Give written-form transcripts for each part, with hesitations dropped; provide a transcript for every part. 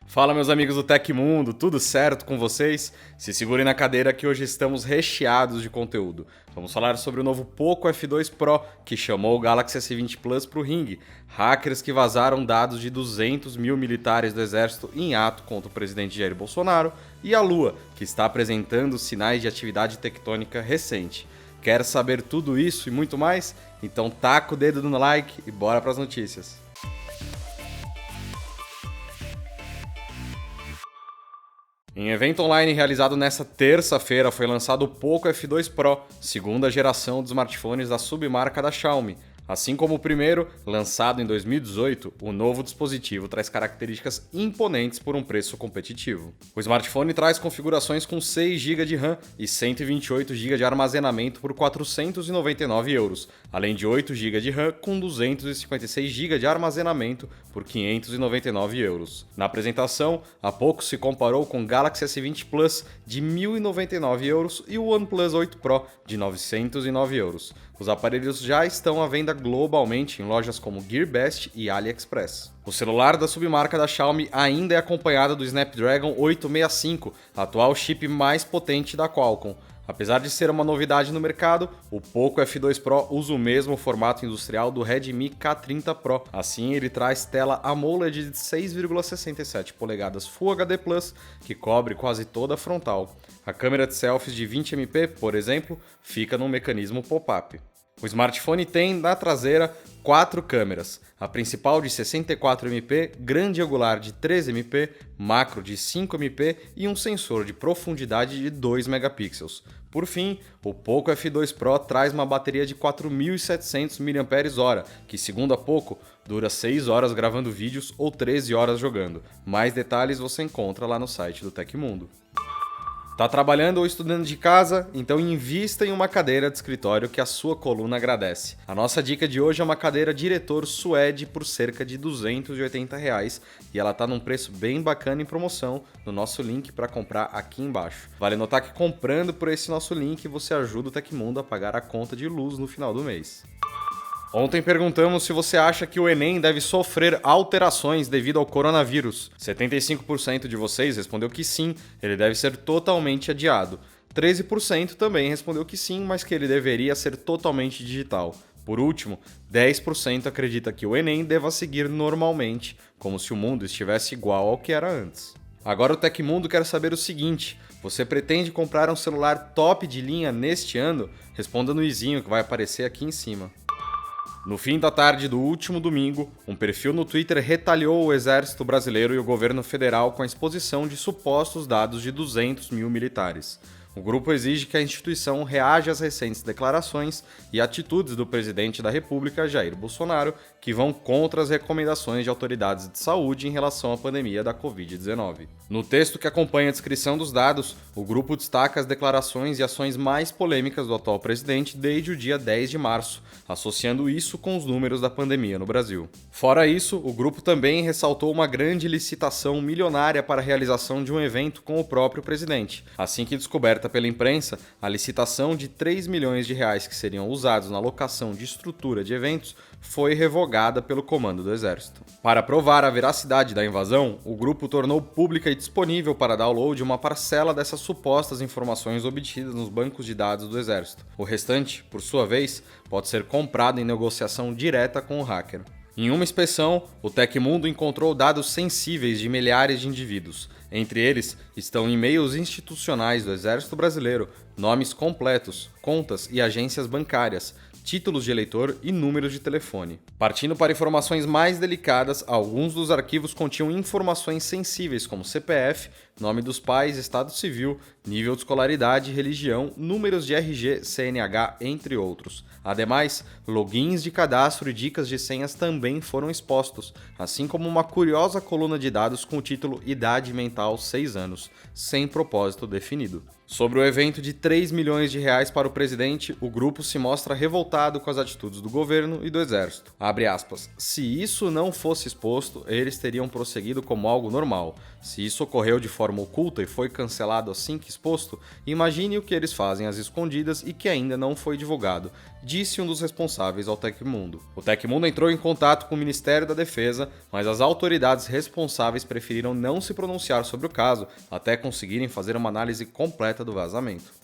Fala, meus amigos do Tecmundo, tudo certo com vocês? Se segurem na cadeira que hoje estamos recheados de conteúdo. Vamos falar sobre o novo Poco F2 Pro, que chamou o Galaxy S20 Plus para o ringue, hackers que vazaram dados de 200 mil militares do exército em ato contra o presidente Jair Bolsonaro, e a Lua, que está apresentando sinais de atividade tectônica recente. Quer saber tudo isso e muito mais? Então taca o dedo no like e bora para as notícias. Em evento online realizado nesta terça-feira foi lançado o Poco F2 Pro, segunda geração de smartphones da submarca da Xiaomi. Assim como o primeiro, lançado em 2018, o novo dispositivo traz características imponentes por um preço competitivo. O smartphone traz configurações com 6 GB de RAM e 128 GB de armazenamento por 499 €, além de 8 GB de RAM com 256 GB de armazenamento por 599 €. Na apresentação, há pouco se comparou com o Galaxy S20 Plus de 1.099 € e o OnePlus 8 Pro de 909 €. Os aparelhos já estão à venda globalmente em lojas como Gearbest e AliExpress. O celular da submarca da Xiaomi ainda é acompanhado do Snapdragon 865, atual chip mais potente da Qualcomm. Apesar de ser uma novidade no mercado, o Poco F2 Pro usa o mesmo formato industrial do Redmi K30 Pro. Assim, ele traz tela AMOLED de 6,67 polegadas Full HD+, que cobre quase toda a frontal. A câmera de selfies de 20MP, por exemplo, fica num mecanismo pop-up. O smartphone tem, na traseira, 4 câmeras, a principal de 64MP, grande angular de 13MP, macro de 5MP e um sensor de profundidade de 2 megapixels. Por fim, o Poco F2 Pro traz uma bateria de 4.700 mAh, que, segundo a Poco, dura 6 horas gravando vídeos ou 13 horas jogando. Mais detalhes você encontra lá no site do Tecmundo. Tá trabalhando ou estudando de casa? Então invista em uma cadeira de escritório que a sua coluna agradece. A nossa dica de hoje é uma cadeira diretor suede por cerca de R$ 280 e ela tá num preço bem bacana em promoção no nosso link para comprar aqui embaixo. Vale notar que comprando por esse nosso link você ajuda o Tecmundo a pagar a conta de luz no final do mês. Ontem perguntamos se você acha que o Enem deve sofrer alterações devido ao coronavírus. 75% de vocês respondeu que sim, ele deve ser totalmente adiado. 13% também respondeu que sim, mas que ele deveria ser totalmente digital. Por último, 10% acredita que o Enem deva seguir normalmente, como se o mundo estivesse igual ao que era antes. Agora o Tecmundo quer saber o seguinte: você pretende comprar um celular top de linha neste ano? Responda no izinho que vai aparecer aqui em cima. No fim da tarde do último domingo, um perfil no Twitter retalhou o Exército Brasileiro e o governo federal com a exposição de supostos dados de 200 mil militares. O grupo exige que a instituição reaja às recentes declarações e atitudes do presidente da República, Jair Bolsonaro, que vão contra as recomendações de autoridades de saúde em relação à pandemia da Covid-19. No texto que acompanha a descrição dos dados, o grupo destaca as declarações e ações mais polêmicas do atual presidente desde o dia 10 de março, associando isso com os números da pandemia no Brasil. Fora isso, o grupo também ressaltou uma grande licitação milionária para a realização de um evento com o próprio presidente, assim que descoberta pela imprensa, a licitação de 3 milhões de reais que seriam usados na locação de estrutura de eventos foi revogada pelo comando do Exército. Para provar a veracidade da invasão, o grupo tornou pública e disponível para download uma parcela dessas supostas informações obtidas nos bancos de dados do Exército. O restante, por sua vez, pode ser comprado em negociação direta com o hacker. Em uma inspeção, o Tecmundo encontrou dados sensíveis de milhares de indivíduos. Entre eles estão e-mails institucionais do Exército Brasileiro, nomes completos, contas e agências bancárias, títulos de eleitor e números de telefone. Partindo para informações mais delicadas, alguns dos arquivos continham informações sensíveis como CPF, nome dos pais, estado civil, nível de escolaridade, religião, números de RG, CNH, entre outros. Ademais, logins de cadastro e dicas de senhas também foram expostos, assim como uma curiosa coluna de dados com o título Idade Mental 6 anos, sem propósito definido. Sobre o evento de 3 milhões de reais para o presidente, o grupo se mostra revoltado com as atitudes do governo e do exército. Abre aspas. Se isso não fosse exposto, eles teriam prosseguido como algo normal. Se isso ocorreu de forma oculta e foi cancelado assim que exposto, imagine o que eles fazem às escondidas e que ainda não foi divulgado, disse um dos responsáveis ao Tecmundo. O Tecmundo entrou em contato com o Ministério da Defesa, mas as autoridades responsáveis preferiram não se pronunciar sobre o caso até conseguirem fazer uma análise completa do vazamento.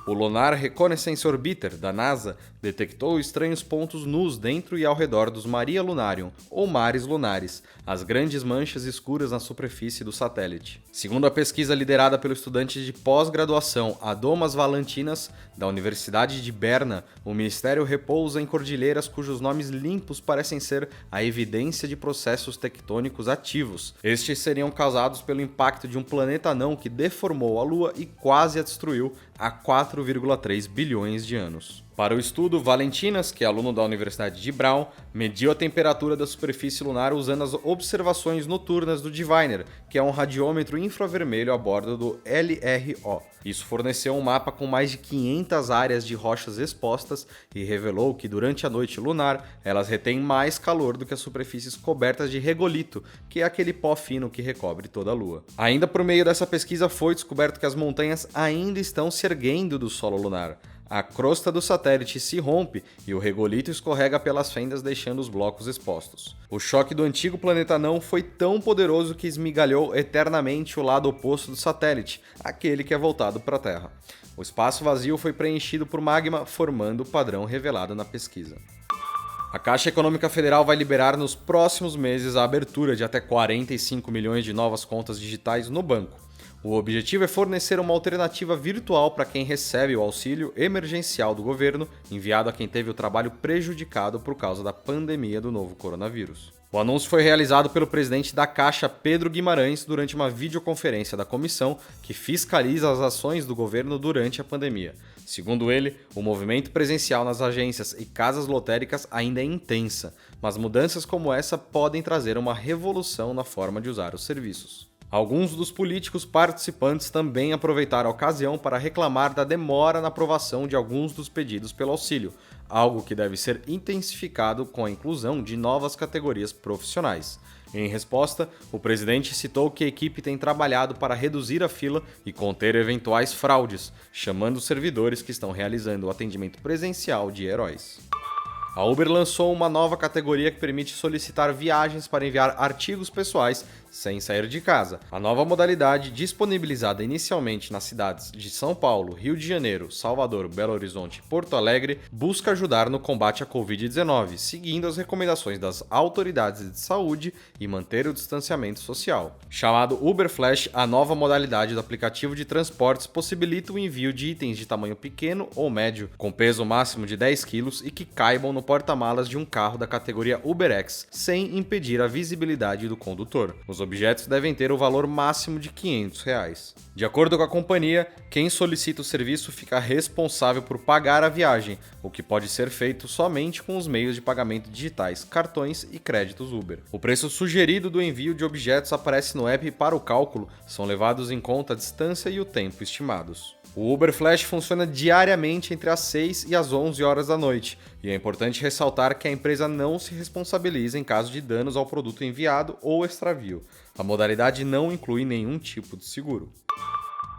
O Lunar Reconnaissance Orbiter, da NASA, detectou estranhos pontos nus dentro e ao redor dos Maria Lunarium, ou mares lunares, as grandes manchas escuras na superfície do satélite. Segundo a pesquisa liderada pelo estudante de pós-graduação Adomas Valantinas, da Universidade de Berna, o Ministério repousa em cordilheiras cujos nomes limpos parecem ser a evidência de processos tectônicos ativos. Estes seriam causados pelo impacto de um planeta anão que deformou a Lua e quase a destruiu há 4,3 bilhões de anos. Para o estudo, Valentinas, que é aluno da Universidade de Brown, mediu a temperatura da superfície lunar usando as observações noturnas do Diviner, que é um radiômetro infravermelho a bordo do LRO. Isso forneceu um mapa com mais de 500 áreas de rochas expostas e revelou que durante a noite lunar elas retêm mais calor do que as superfícies cobertas de regolito, que é aquele pó fino que recobre toda a Lua. Ainda por meio dessa pesquisa foi descoberto que as montanhas ainda estão se erguendo do solo lunar. A crosta do satélite se rompe e o regolito escorrega pelas fendas, deixando os blocos expostos. O choque do antigo planeta anão foi tão poderoso que esmigalhou eternamente o lado oposto do satélite, aquele que é voltado para a Terra. O espaço vazio foi preenchido por magma, formando o padrão revelado na pesquisa. A Caixa Econômica Federal vai liberar nos próximos meses a abertura de até 45 milhões de novas contas digitais no banco. O objetivo é fornecer uma alternativa virtual para quem recebe o auxílio emergencial do governo, enviado a quem teve o trabalho prejudicado por causa da pandemia do novo coronavírus. O anúncio foi realizado pelo presidente da Caixa, Pedro Guimarães, durante uma videoconferência da comissão que fiscaliza as ações do governo durante a pandemia. Segundo ele, o movimento presencial nas agências e casas lotéricas ainda é intensa, mas mudanças como essa podem trazer uma revolução na forma de usar os serviços. Alguns dos políticos participantes também aproveitaram a ocasião para reclamar da demora na aprovação de alguns dos pedidos pelo auxílio, algo que deve ser intensificado com a inclusão de novas categorias profissionais. Em resposta, o presidente citou que a equipe tem trabalhado para reduzir a fila e conter eventuais fraudes, chamando os servidores que estão realizando o atendimento presencial de heróis. A Uber lançou uma nova categoria que permite solicitar viagens para enviar artigos pessoais sem sair de casa. A nova modalidade, disponibilizada inicialmente nas cidades de São Paulo, Rio de Janeiro, Salvador, Belo Horizonte e Porto Alegre, busca ajudar no combate à Covid-19, seguindo as recomendações das autoridades de saúde e manter o distanciamento social. Chamado Uber Flash, a nova modalidade do aplicativo de transportes possibilita o envio de itens de tamanho pequeno ou médio, com peso máximo de 10 kg e que caibam no porta-malas de um carro da categoria UberX, sem impedir a visibilidade do condutor. Os objetos devem ter o valor máximo de R$ 500. De acordo com a companhia, quem solicita o serviço fica responsável por pagar a viagem, o que pode ser feito somente com os meios de pagamento digitais, cartões e créditos Uber. O preço sugerido do envio de objetos aparece no app e para o cálculo são levados em conta a distância e o tempo estimados. O Uber Flash funciona diariamente entre as 6 e as 11 horas da noite, e é importante ressaltar que a empresa não se responsabiliza em caso de danos ao produto enviado ou extravio. A modalidade não inclui nenhum tipo de seguro.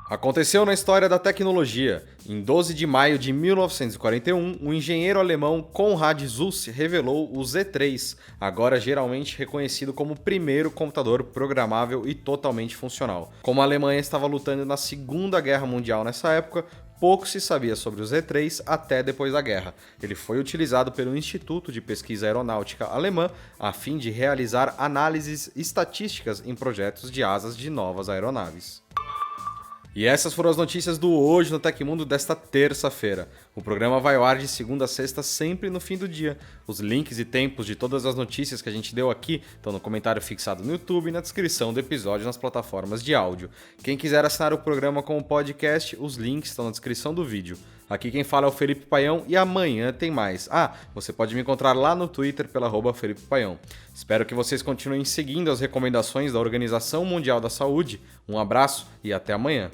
Aconteceu na história da tecnologia. Em 12 de maio de 1941, o engenheiro alemão Konrad Zuse revelou o Z3, agora geralmente reconhecido como o primeiro computador programável e totalmente funcional. Como a Alemanha estava lutando na Segunda Guerra Mundial nessa época, pouco se sabia sobre o Z3 até depois da guerra. Ele foi utilizado pelo Instituto de Pesquisa Aeronáutica Alemã a fim de realizar análises estatísticas em projetos de asas de novas aeronaves. E essas foram as notícias do Hoje no Tecmundo desta terça-feira. O programa vai ao ar de segunda a sexta, sempre no fim do dia. Os links e tempos de todas as notícias que a gente deu aqui estão no comentário fixado no YouTube e na descrição do episódio nas plataformas de áudio. Quem quiser assinar o programa como podcast, os links estão na descrição do vídeo. Aqui quem fala é o Felipe Paião e amanhã tem mais. Você pode me encontrar lá no Twitter pela @Felipe Paião. Espero que vocês continuem seguindo as recomendações da Organização Mundial da Saúde. Um abraço e até amanhã.